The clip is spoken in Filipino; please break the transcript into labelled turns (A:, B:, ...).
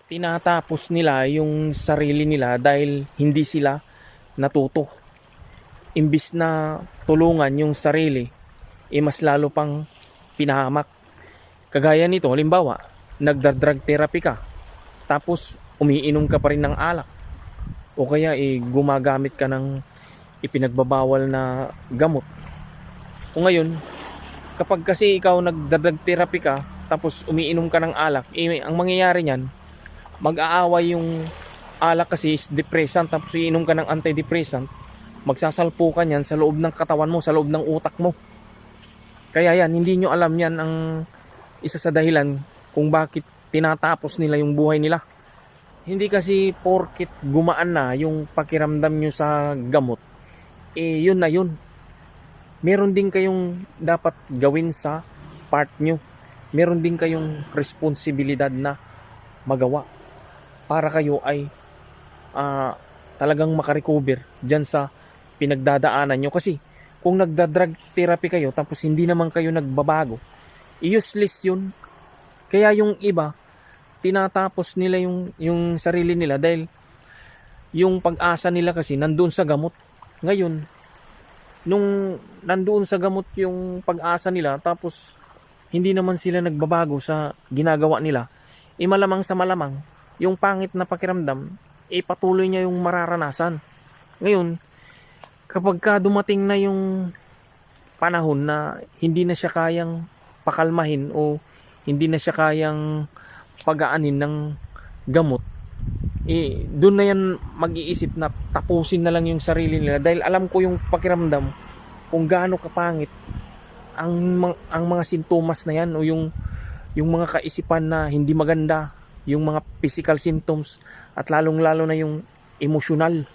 A: tinatapos nila yung sarili nila dahil hindi sila natuto. Imbis na tulungan yung sarili, mas lalo pang pinahamak. Kagaya nito, halimbawa, nagda-drug therapy ka, tapos umiinom ka pa rin ng alak, o kaya gumagamit ka ng ipinagbabawal na gamot. O ngayon, kapag kasi ikaw nagda-drug therapy ka, tapos umiinom ka ng alak, ang mangyayari niyan, mag-aaway yung alak kasi is depressant, tapos iinom ka ng antidepressant, magsasalpo ka niyan sa loob ng katawan mo, sa loob ng utak mo. Kaya yan, hindi nyo alam yan ang isa sa dahilan kung bakit tinatapos nila yung buhay nila. Hindi kasi porket gumaan na yung pakiramdam nyo sa gamot, yun na yun. Meron din kayong dapat gawin sa part nyo. Meron din kayong responsibilidad na magawa para kayo ay talagang makarecover dyan sa pinagdadaanan nyo. Kasi kung nagda-drug therapy kayo tapos hindi naman kayo nagbabago, useless yun. Kaya yung iba, tinatapos nila yung sarili nila dahil yung pag-asa nila kasi nandoon sa gamot. Ngayon, nung nandoon sa gamot yung pag-asa nila, tapos hindi naman sila nagbabago sa ginagawa nila, malamang sa malamang, yung pangit na pakiramdam, patuloy niya yung mararanasan. Ngayon, kapag ka dumating na yung panahon na hindi na siya kayang pakalmahin o hindi na siya kayang pagaanin ng gamot, doon na yan mag-iisip na tapusin na lang yung sarili nila dahil alam ko yung pakiramdam kung gaano kapangit ang mga sintomas na yan o yung mga kaisipan na hindi maganda, yung mga physical symptoms at lalong lalo na yung emosyonal.